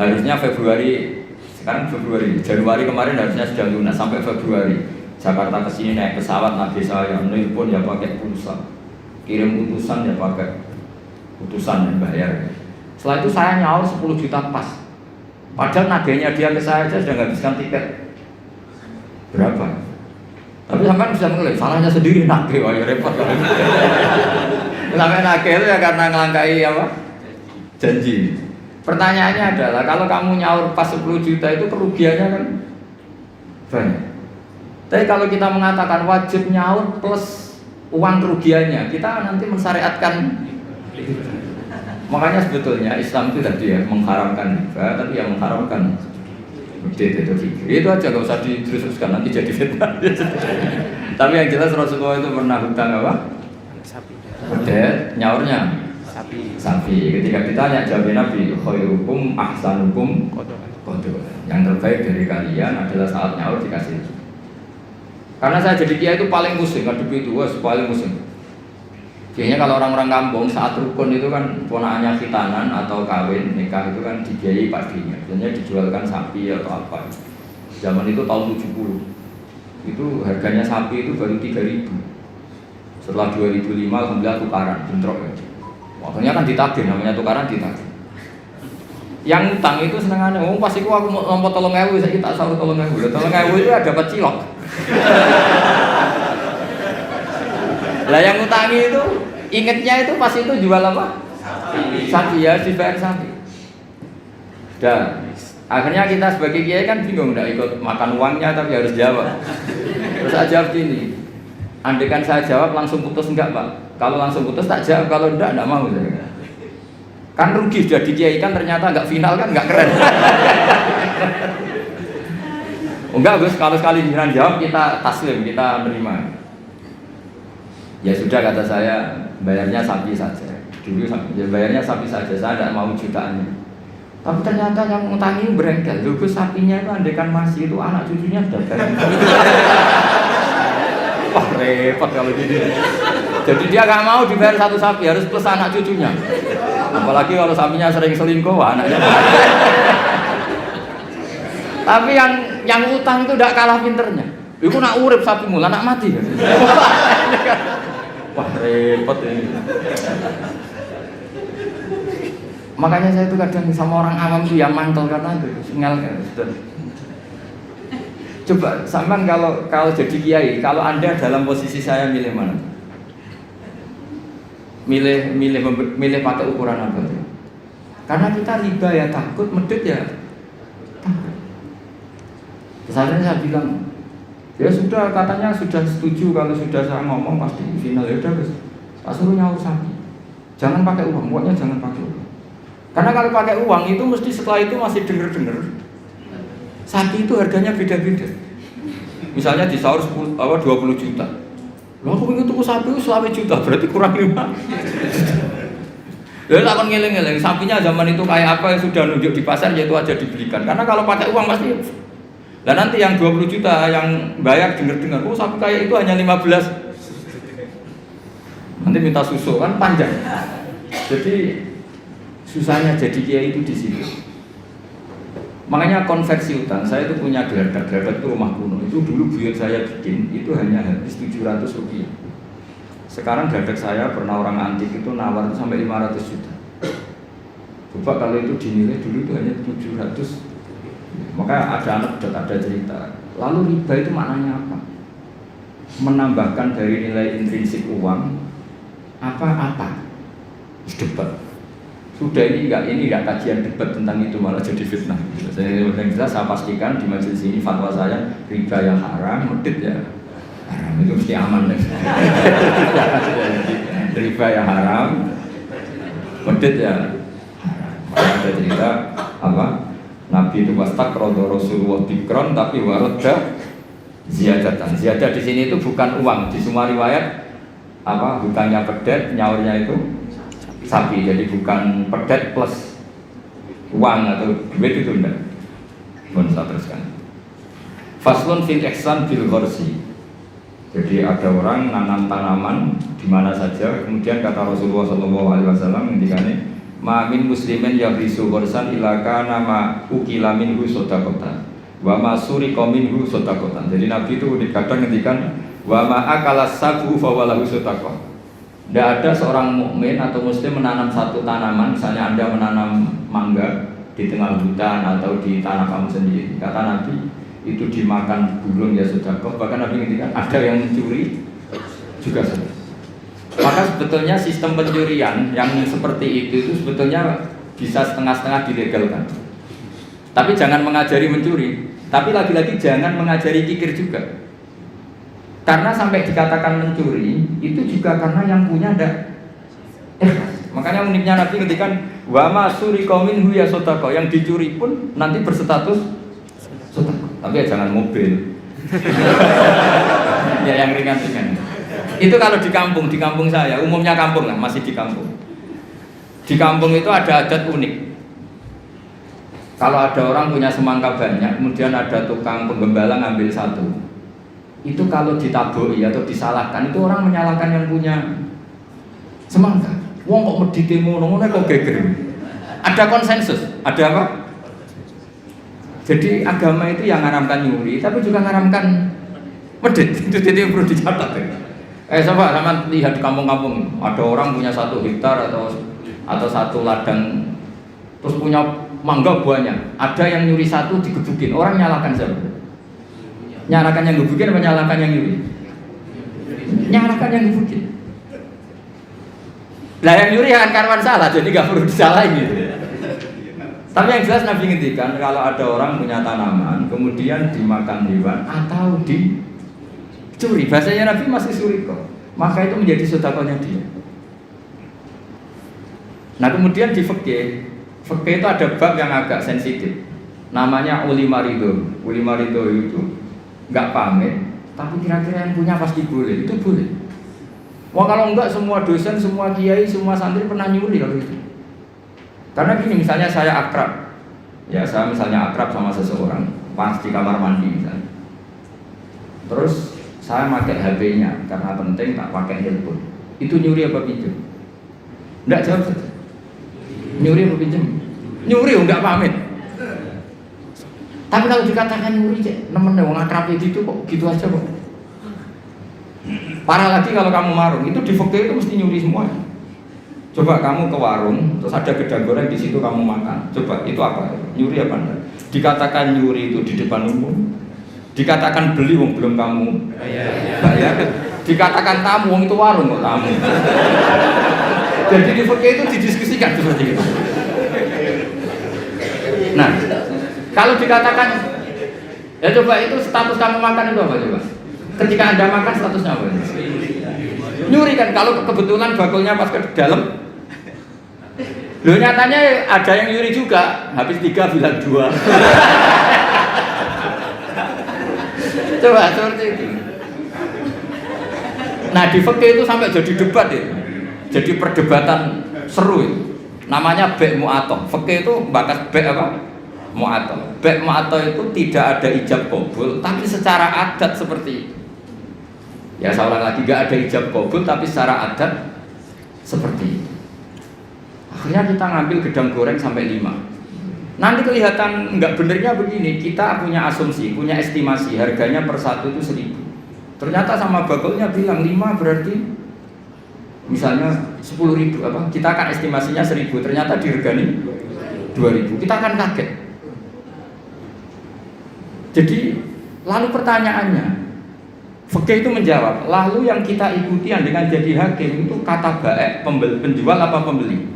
Harusnya sekarang Februari, Januari kemarin harusnya sudah lunas sampai Februari. Jakarta ke sini naik pesawat, Nabi saya nelpon ya pakai pulsa. Kirim utusan ya pakai utusan dan bayar. Setelah itu saya nyaur 10 juta pas. Padahal nagihnya dia ke saya sudah menghabiskan tiket. Berapa? Tapi sampean bisa menilai, salahnya sendiri nagih, wah ya repot. Sampai nagih itu ya karena ngelangkai apa? Janji. Pertanyaannya adalah kalau kamu nyaur pas 10 juta itu kerugiannya kan banyak. Tapi kalau kita mengatakan wajib nyaur plus uang kerugiannya, kita nanti mensyariatkan. Makanya sebetulnya Islam itu tadi ya mengharamkan riba, tapi yang mengharamkan medit itu fikir. Itu aja gak usah diteruskan nanti jadi fitnah. Tapi yang jelas Rasulullah itu pernah hutang apa? Medit, nyaurnya sapi. Ketika ditanya jawabnya Nabi, khairukum ahsanukum qadha. Yang terbaik dari kalian adalah saat nyaur dikasih. Karena saya jadi kiai itu paling pusing, ngadepi itu paling pusing. Biasanya kalau orang-orang kampung saat rukun itu kan ponakannya khitanan atau kawin nikah itu kan dibiayai pastinya. Biasanya dijualkan sapi atau apa. Zaman itu tahun 70. Itu harganya sapi itu baru 3.000. Setelah 2005 alhamdulillah tukaran, bentrok ya. Waktunya kan ditagih, namanya tukaran ditagih. Yang utang itu senengannya, pasti aku mau lompot 3.000, saya tak sahur 3.000. 3.000 itu ada dapat cilok. Lah yang utangi itu ingetnya itu pas itu jual apa? Sapi ya, dibayar sapi. Dan akhirnya kita sebagai kiai kan bingung, nggak ikut makan uangnya tapi harus jawab. Terus saya jawab gini, andaikan saya jawab langsung putus enggak Pak? Kalau langsung putus tak jawab, kalau enggak mau saya. Kan rugi sudah di kiai kan ternyata enggak final kan enggak keren. Enggak Gus, kalau sekali jiran jawab kita taslim, kita menerima. Ya sudah kata saya, bayarnya sapi saja. Dulu ya bayarnya sapi saja, saya tidak mau jutaannya. Tapi ternyata yang ngutangi berengkel. Loh sapinya itu andaikan masih itu anak cucunya sudah bayar. Wah repot kalau gini. Jadi dia nggak mau dibayar satu sapi, harus plus anak cucunya. Apalagi kalau sapinya sering selingkuh, anaknya. Tapi yang utang itu tidak kalah pinternya. Iku nak urip sapi mula nak mati. Wah repot ini. Makanya saya itu kadang sama orang awam tuh yang mantel karena itu singal kan. Coba sampean kalau jadi kiai, kalau Anda dalam posisi saya milih mana? Milih pakai ukuran apa tuh? Karena kita riba ya takut, medit ya takut. Misalnya saya bilang, ya sudah katanya sudah setuju kalau sudah saya ngomong pasti final ya udah guys. Tak suruh nyaur sapi. Jangan pakai uang, pokoknya jangan pakai uang. Karena kalau pakai uang itu mesti setelah itu masih denger. Sapi itu harganya beda-beda. Misalnya di sahur 20 juta. Lah aku pengen tuku sapi itu 20 juta, berarti kurang 5. Lalu akan ngeleng-ngeleng, sapinya zaman itu kayak apa yang sudah nunjuk di pasar yaitu aja dibelikan. Karena kalau pakai uang pasti. Dan nanti yang 20 juta yang bayar dengar-dengar, oh sapi kayak itu hanya 15. Nanti minta susu kan panjang. Jadi susahnya jadi kiai itu di situ. Makanya konversi utang, saya itu punya geladak itu rumah kuno. Itu dulu buyut saya bikin, itu hanya habis 700 rupiah. Sekarang geladak saya pernah orang antik itu nawar itu sampai 500 juta. Coba kalau itu dinilai dulu itu hanya 700. Makanya ada anekdot, ada cerita. Lalu riba itu maknanya apa? Menambahkan dari nilai intrinsik uang apa-apa. Debat. Sudah ini enggak kajian debat tentang itu, malah jadi fitnah. Saya pastikan di majelis ini fatwa saya riba yang haram, medit ya haram, itu mesti aman deh. Riba yang haram, medit ya haram. Ada cerita apa? Nabi itu wastakrodo Rasulullah bikron tapi waroda ziyadatan. Ziyadah di sini itu bukan uang, di semua riwayat apa bukannya pedet, nyaurnya itu sapi, jadi bukan pedet plus uang atau duit itu enggak. Mohon saya teruskan. Faslun fil ihsan bil ghorsi. Jadi ada orang nanam tanaman di mana saja, kemudian kata Rasulullah SAW ngendikane ma min muslimin yabrisu ghorsan ila kana ma ukila minhu sadaqatan wa ma suriqa minhu sadaqatan. Jadi Nabi itu kadang ngendikan wa ma akala sabu fa walahu sadaqah. Tidak ada seorang mukmin atau muslim menanam satu tanaman, misalnya Anda menanam mangga di tengah hutan atau di tanah kamu sendiri. Kata Nabi, itu dimakan burung ya sedekah. Bahkan Nabi ngendikan ada yang mencuri juga sedekah. Maka sebetulnya sistem pencurian yang seperti itu sebetulnya bisa setengah-setengah dilegalkan. Tapi jangan mengajari mencuri. Tapi lagi-lagi jangan mengajari kikir juga. Karena sampai dikatakan mencuri itu juga karena yang punya ada makanya uniknya Nabi ngendikan wa ma suriqa minhu ya sedekah, yang dicuri pun nanti berstatus sedekah. Tapi ya jangan mobil. Ya yang ringan-ringan. Itu kalau di kampung saya, umumnya kampung lah, masih di kampung. Di kampung itu ada adat unik. Kalau ada orang punya semangka banyak, kemudian ada tukang penggembala ngambil satu. Itu kalau ditabuhi atau disalahkan, itu orang menyalahkan yang punya semangka. Wong kok medite ngono kok geger. Ada konsensus, ada apa? Jadi agama itu yang ngaramkan nyuri, tapi juga ngaramkan medit. Itu jadi perlu dicatat ya. Coba sama lihat di kampung-kampung, ada orang punya 1 hektar atau 1 ladang, terus punya mangga banyak. Ada yang nyuri 1 digebukin, orang nyalakan siapa? Nyalakan yang gebukin apa nyalakan yang nyuri? Nyalakan yang gebukin. Lah yang nyuri akan karuan salah, jadi gak perlu disalahin gitu. Tapi yang jelas Nabi ngendikan kalau ada orang punya tanaman, kemudian dimakan hewan atau dicuri, bahasanya Nabi masih suri kok, maka itu menjadi sedekahnya dia. Nah kemudian di fikih itu ada bab yang agak sensitif, namanya ulima ridho. Ulima ridho itu nggak pamit, tapi kira-kira yang punya pasti boleh, itu boleh. Wah kalau enggak semua dosen, semua kiai, semua santri pernah nyuri kalau itu. Karena gini, misalnya saya akrab, ya saya misalnya akrab sama seseorang, pas di kamar mandi misalnya. Terus saya pakai HP-nya karena penting, tak pakai handphone. Itu nyuri apa pinjam? Enggak, jawab saja. Nyuri apa pinjam? Nyuri, enggak pamit. Tapi kalau dikatakan nyuri, nemen wong akrab itu kok gitu aja kok. Parah lagi kalau kamu marung, itu di fikih itu mesti nyuri semua. Coba kamu ke warung, terus ada gedang goreng di situ kamu makan. Coba itu apa? Nyuri apa enggak? Dikatakan nyuri itu di depan umum. Dikatakan beli wong belum kamu bayar. Dikatakan tamu wong itu warung kok tamu. Jadi di fikih itu didiskusikan seperti itu. Nah, kalau dikatakan ya coba itu status kamu makan itu apa coba? Ketika Anda makan statusnya apa? Nyuri kan, kalau kebetulan bakulnya pas ke dalam. Loh nyatanya ada yang nyuri juga, habis 3 bilang 2. Coba seperti itu. Nah di fikih itu sampai jadi debat ya. Jadi perdebatan seru itu. Namanya bek mu'atoh. Fikih itu bakas bek apa? Mu'atoh. Bek mu'atoh itu tidak ada ijab qabul, tapi secara adat seperti itu. Ya saya ulang lagi, gak ada ijab qabul tapi secara adat seperti itu. Akhirnya kita ngambil gedang goreng sampai 5. Nanti kelihatan nggak benernya begini, kita punya asumsi, punya estimasi harganya per satu itu 1.000. Ternyata sama bakulnya bilang 5 berarti misalnya 10.000 apa? Kita akan estimasinya 1.000, ternyata diregani 2.000. Kita akan kaget. Jadi lalu pertanyaannya, fikih itu menjawab, lalu yang kita ikuti dengan jadi hakim itu kata baik, penjual apa pembeli?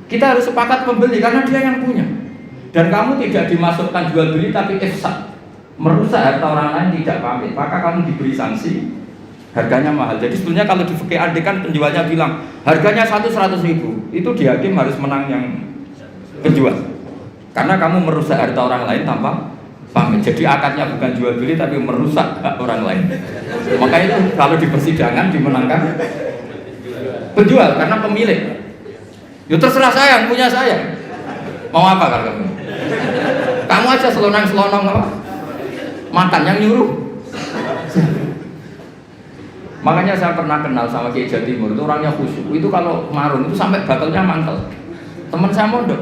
Kita harus sepakat pembeli karena dia yang punya. Dan kamu tidak dimasukkan jual beli tapi ifsad, merusak harta orang lain tidak pamit, maka kamu diberi sanksi, harganya mahal. Jadi sebenarnya kalau di fikih adil kan penjualnya bilang harganya 100.000, itu di hakim harus menang yang penjual. Karena kamu merusak harta orang lain tanpa pamit. Jadi akadnya bukan jual beli tapi merusak hak orang lain. Maka itu kalau di persidangan dimenangkan penjual karena pemilik. Ya terserah saya, yang punya saya. Mau apa kalau kamu? Kamu aja selonang-selonong apa? Makan yang nyuruh. Makanya saya pernah kenal sama Kiai Jawa Timur, itu orangnya khusyuk. Itu kalau marun itu sampai bakalnya mantel. Teman saya mondok.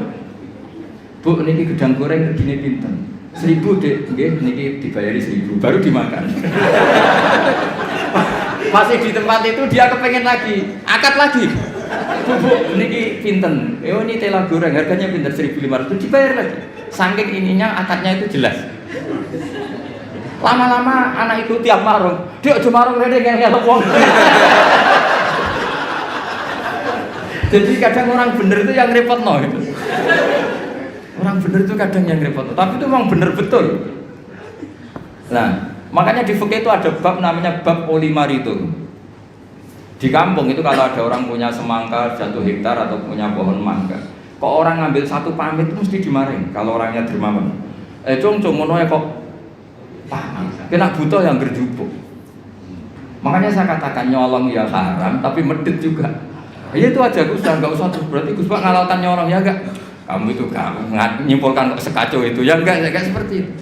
Bu, ini gedang goreng begini pinten. 1.000 dek, ini dibayari 1.000, baru dimakan. Masih di tempat itu dia kepengen lagi, akad lagi. Bu, ini pinten. Ini tela goreng, harganya pinten 1.500, dibayar lagi. Saking ininya akadnya itu jelas. Lama-lama anak itu tiap marung, dia cuma marung rene ngelok wong. Jadi kadang orang bener itu yang repot gitu. Orang bener itu kadang yang repot, tapi itu memang bener betul. Nah, makanya di fikih itu ada bab namanya bab olimar itu. Di kampung itu kalau ada orang punya semangka 1 hektar atau punya pohon mangga, kok orang ngambil 1 pamit itu mesti dimarahin kalau orangnya dermawan. Cung ngono ya kok paham, kena buta yang gerjupuk. Makanya saya katakan nyolong ya haram, tapi medit juga. Ya itu aja Gus, nggak usah terus berarti Gus Pak ngalautan nyolong ya enggak. Kamu itu nyimpulkan kok sekacau itu ya enggak seperti itu.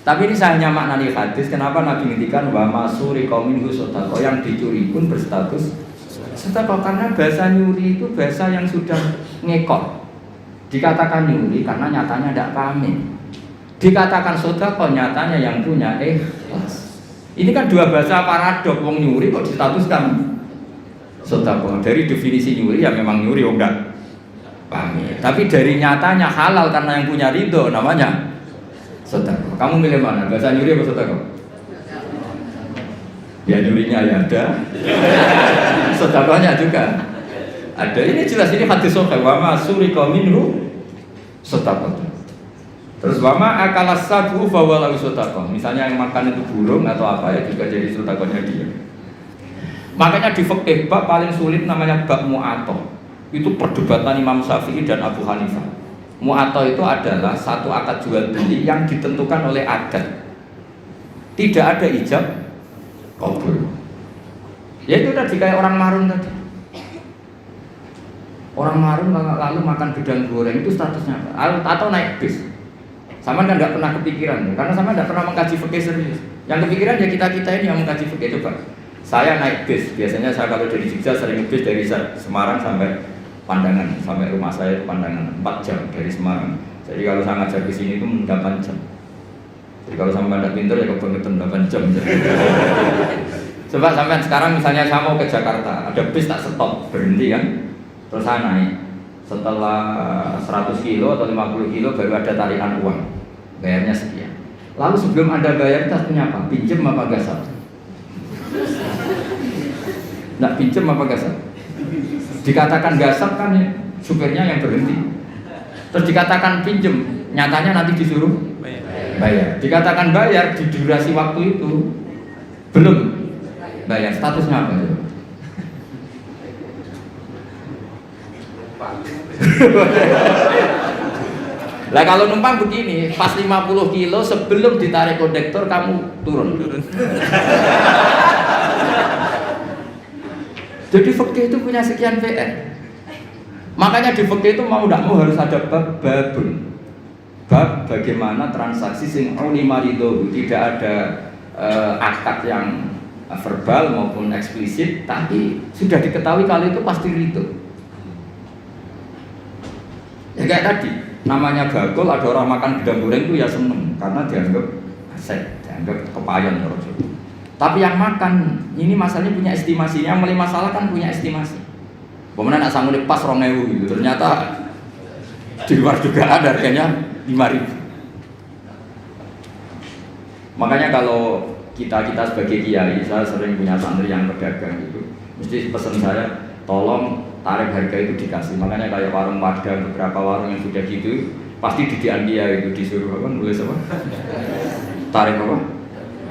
Tapi ini saya hanya maknani hadis. Kenapa Nabi ngendikan wa masuri qaumin husotako, yang dicuri pun berstatus sedekah, karena bahasa nyuri itu bahasa yang sudah ngekor. Dikatakan nyuri karena nyatanya tidak pamit. Dikatakan sedekah nyatanya yang punya ikhlas. Ini kan dua bahasa paradok. Wong nyuri kok distatuskan sedekah. Dari definisi nyuri ya memang nyuri enggak pamit. Tapi dari nyatanya halal karena yang punya ridho namanya sedekah. Kamu milih mana? Bahasa nyuri apa sedekah? Ya nyurinya ya ada. Sedekahnya juga ada. Ini jelas, ini hadis sahih. Wa ma suriqa minhu sedekah. Terus wama akalas sabu fawalahu sedekah. Misalnya yang makan itu burung atau apa ya juga jadi sedekahnya dia. Makanya di fikih bab paling sulit namanya bab mu'atoh. Itu perdebatan Imam Syafi'i dan Abu Hanifah. Mu'atoh itu adalah satu akad jual beli yang ditentukan oleh adat. Tidak ada ijab qabul. Ya itu tadi kayak orang marun tadi. Orang marun lalu makan gedang goreng itu statusnya apa? Atau naik bis. Sama kan nggak pernah kepikiran, karena sama nggak pernah mengkaji fikih serius. Yang kepikiran ya kita ini yang mengkaji fikih. Coba, saya naik bis. Biasanya saya kalau dari Jogja sering bis dari Semarang sampai Pandangan, sampai rumah saya itu Pandangan 4 jam dari Semarang. Jadi kalau saya ngajar ke sini itu 8 jam. Jadi kalau sampai tidak pintar ya kebangetan 8 jam. Coba sampai sekarang misalnya saya mau ke Jakarta, ada bis tak stop, berhenti kan, terus saya naik. Setelah 100 kilo atau 50 kilo baru ada tarikan uang, bayarnya sekian. Lalu sebelum Anda bayar itu punya apa? Pinjem apa gasap? Nggak pinjem apa gasap? Dikatakan gasap kan ya, supirnya yang berhenti. Terus dikatakan pinjem, nyatanya nanti disuruh bayar. Dikatakan bayar di durasi waktu itu belum bayar, statusnya apa? Lah kalau numpang begini, pas 50 kilo sebelum ditarik kondektor kamu turun. Jadi fikih itu punya sekian PR. Makanya di fikih itu mau tidak mau harus ada babun. Bab bagaimana transaksi sing ulima ridho, tidak ada akad yang verbal maupun eksplisit, tapi sudah diketahui kalau itu pasti ridho. Ya kayak tadi, namanya bakul, ada orang makan gedang goreng itu ya seneng karena dianggap aset, dianggap kepayan terus. Tapi yang makan ini masalahnya punya estimasi, yang mulai masalah kan punya estimasi. Pemenang nak sanggup pas 2.000 gitu, ternyata di luar juga ada harganya 5.000. Makanya kalau kita sebagai kiai, saya sering punya santri yang pedagang gitu, mesti pesan saya, tolong tarif harga itu dikasih. Makanya kayak warung Padang, beberapa warung yang sudah gitu, pasti didian dia itu disuruh apa, nulis apa? Tarif apa?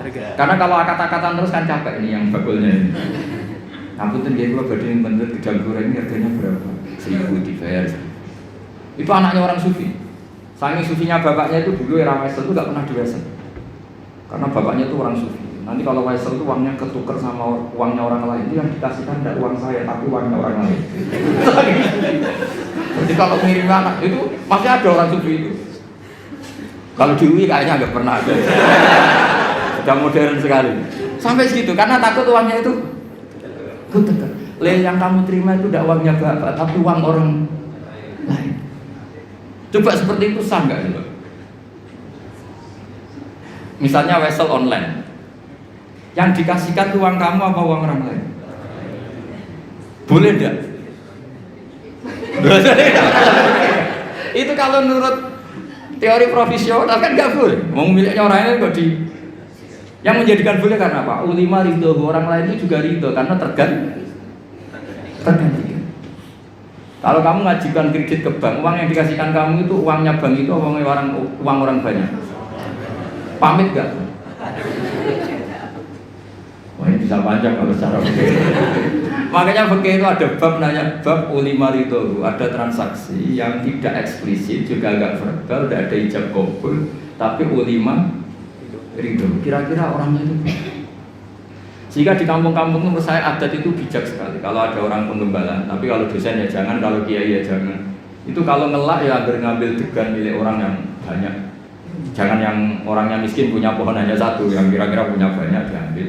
Harga. Karena kalau akad-akatan terus kan capek ini yang bakulnya ini. Ampun dia kalau badai bentuk gedang goreng ini harganya berapa? 1.000 dibayar. Itu anaknya orang sufi. Saking sufinya bapaknya itu dulu era Wesel itu gak pernah di Wesel. Karena bapaknya itu orang sufi. Nanti kalau Wesel itu uangnya ketukar sama uangnya orang lain, itu yang dikasihkan tidak uang saya tapi uangnya orang lain. Jadi kalau ngirim anak itu masih ada orang sufi itu. Kalau di UI kayaknya nggak pernah ada. Sudah modern sekali. Sampai segitu karena takut uangnya itu ketukar. Yang kamu terima itu tidak uangnya bapak tapi uang orang lain. Coba seperti itu sah nggak? Misalnya Wesel online, yang dikasihkan uang kamu apa uang orang lain? Boleh enggak? Itu kalau menurut teori profesional kan nggak boleh. Mau miliknya orang lain kok di. Yang menjadikan boleh karena apa? Ulima ridho, orang lain itu juga ridho karena tergantikan. Kalau kamu ngajukan kredit ke bank, uang yang dikasihkan kamu itu uangnya bank itu uang orang banyak. Pamit gak? Wah ini bisa panjang kalau secara fikih. Makanya fikih itu ada bab nanya bab ulima ridho, ada transaksi yang tidak eksplisit juga agak verbal, tidak ada ijab qabul, tapi ulima ridho. Kira-kira orangnya itu. Sehingga di kampung-kampung menurut saya adat itu bijak sekali. Kalau ada orang penggembala, tapi kalau dosen ya jangan, kalau kiai ya jangan. Itu kalau ngelak ya ngambil degan milik orang yang banyak. Jangan yang orangnya miskin punya pohon hanya satu, yang kira-kira punya banyak diambil.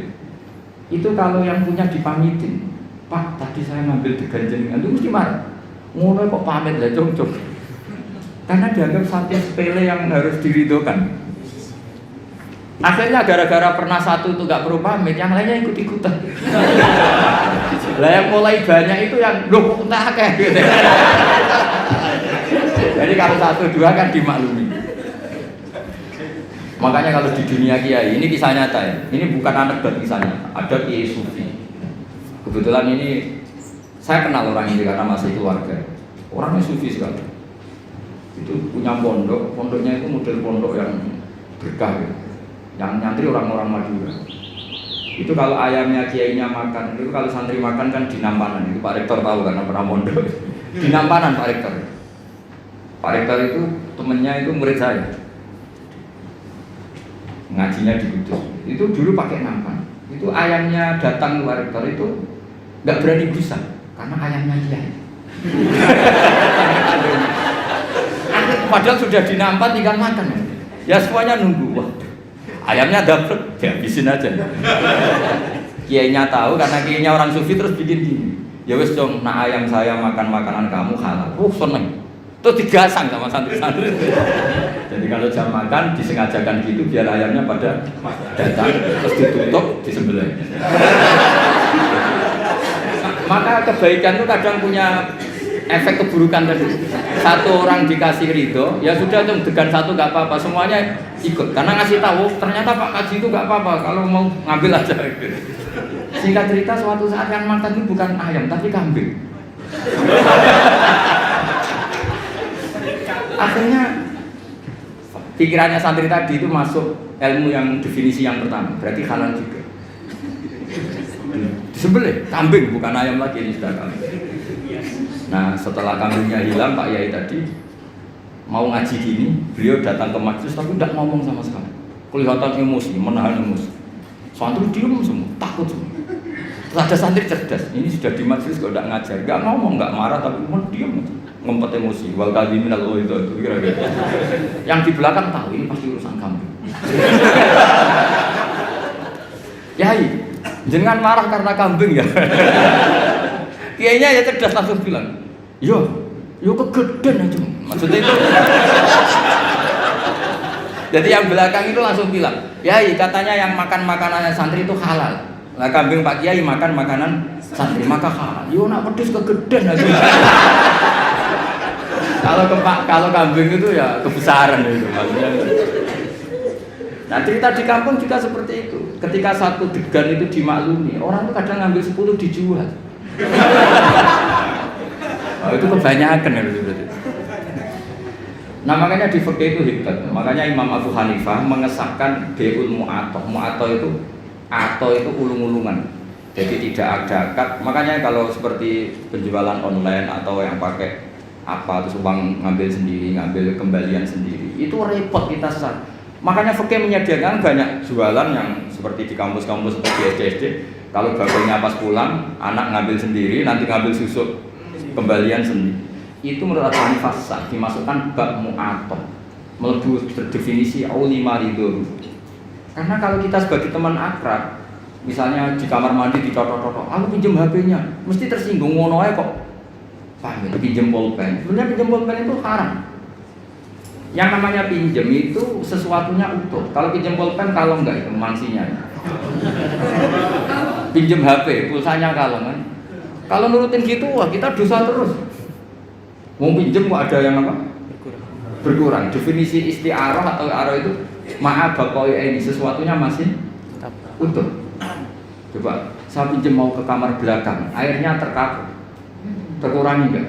Itu kalau yang punya dipamitin, Pak tadi saya ngambil degan jenengan, itu mesti marah. Ngono kok pamit lah cocok. Karena dianggap satu sepele yang harus diridhokan. Akhirnya gara-gara pernah satu itu gak perlu pamit, yang lainnya ikut-ikutan. Lah yang mulai banyak itu yang loh kok tak akeh gitu. Jadi kalau 1-2 kan dimaklumi. Makanya kalau di dunia kiai, ini kisah nyata ya. Ini bukan anekdot kisahnya. Ada kiai sufi. Kebetulan ini saya kenal orang ini karena masih keluarga. Orangnya sufi sekali. Itu punya pondok, pondoknya itu model pondok yang berkah gitu. Yang nyantri orang-orang Madura. Itu kalau ayamnya kiainya makan, itu kalau santri makan kan di Nampanan. Itu Pak Rektor tahu karena pernah pondok. Di Nampanan Pak Rektor. Pak Rektor itu temennya itu murid saya. Ngajinya di Kudus. Itu dulu pakai nampan. Itu ayamnya datang ke Pak Rektor itu nggak berani busa karena ayamnya kiai. Padahal sudah dinampan tinggal makan. Ya semuanya nunggu. Wah, ayamnya dapet, dihabisin aja. Kiainya tahu karena kiainya orang sufi terus bikin gini. Ya wes dong, nak ayam saya makan makanan kamu halal. Seneng. Terus digasang sama santri-santri. Jadi kalau jam makan disengajakan gitu biar ayamnya pada datang terus ditutup disembelih. Maka kebaikan itu kadang punya efek keburukan tadi. Satu orang dikasih ridho, ya sudah tuh degan satu nggak apa-apa, semuanya ikut. Karena ngasih tahu ternyata Pak Kaji itu nggak apa-apa, kalau mau ngambil aja. Singkat cerita suatu saat yang makan itu bukan ayam tapi kambing. Akhirnya pikirannya santri tadi itu masuk ilmu yang definisi yang pertama, berarti halal juga. Disembelih, kambing bukan ayam lagi, ini sudah kambing. Nah setelah kambingnya hilang Pak Yai tadi mau ngaji gini, beliau datang ke majelis tapi tidak ngomong sama sekali. Kelihatan emosi, menahan emosi. Santri diem semua, takut semua. Terus ada santri cerdas, ini sudah di majelis kok tidak ngajar, nggak ngomong, nggak marah tapi cuma diem, ngempet emosi. Wal kadhimin al itu kira-kira. Yang di belakang tahu ini pasti urusan kambing. Yai, jangan marah karena kambing ya. Kayaknya ya cerdas langsung bilang, yo kegedean aja. Maksudnya itu. Jadi yang belakang itu langsung bilang, Yai katanya yang makan makanannya santri itu halal. Nah kambing Pak Kiai makan makanan santri maka halal. Yo nak pedes kegedean aja. Kalau kambing itu ya kebesaran itu maksudnya. Nah cerita di kampung juga seperti itu. Ketika satu degan itu dimaklumi, orang itu kadang ngambil 10 dijual. Oh, itu kebanyakan ya berarti. Nah makanya di fikih itu hebat. Makanya Imam Abu Hanifah mengesahkan beul mu'atoh. Mu'atoh itu ulung-ulungan. Jadi tidak ada akad. Makanya kalau seperti penjualan online atau yang pakai apa terus uang ngambil sendiri, ngambil kembalian sendiri, itu repot kita sesat. Makanya fikih menyediakan banyak jualan yang seperti di kampus-kampus seperti SD. Kalau bapaknya pas pulang, anak ngambil sendiri, nanti ngambil susu kembalian sendiri. Itu menurut Abu Hanifah sah, dimasukkan bab mu'atoh, melebu berdefinisi aulima ridho. Karena kalau kita sebagai teman akrab, misalnya di kamar mandi dicocok-cocok, aku pinjam HP-nya, mesti tersinggung ngono ae kok. Paham ya? Pinjam pulpen. Sebenarnya pinjam pulpen itu haram. Yang namanya pinjam itu sesuatunya utuh. Kalau pinjam pulpen kalau enggak itu mangsinya. Pinjam HP, pulsanya kalau kan. Kalau nurutin gitu, wah kita dosa terus. Mau pinjam kok ada yang apa? Berkurang. Definisi isti'arah atau arah itu maaf bakoi ini sesuatunya masih utuh. Coba saya pinjam mau ke kamar belakang, airnya terkapur, terkurangi enggak?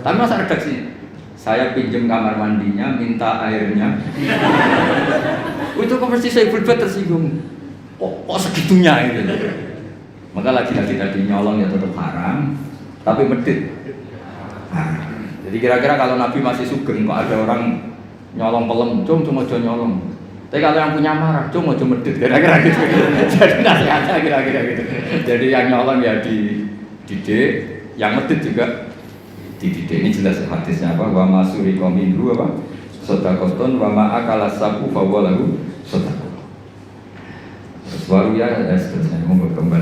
Tapi masa redaksi? Saya pinjam kamar mandinya, minta airnya. Itu kok pasti saya berbuat tersinggung. Kok segitunya itu? Maka lagi-lagi tadi nyolong ya tetap haram, tapi medit. Jadi kira-kira kalau Nabi masih sugeng, kok ada orang nyolong pelem, cuma nyolong. Tapi kalau yang punya marah, cuma medit, kira-kira gitu. Jadi nasihatnya kira-kira gitu. Jadi yang nyolong ya dididik, yang medit juga dididik. Ini jelas hadisnya apa? Wa masuri qaminhu apa? Sedaqatun wa ma akala sabu fa walahu sedaqah. Terus baru ya seterusnya mau kembali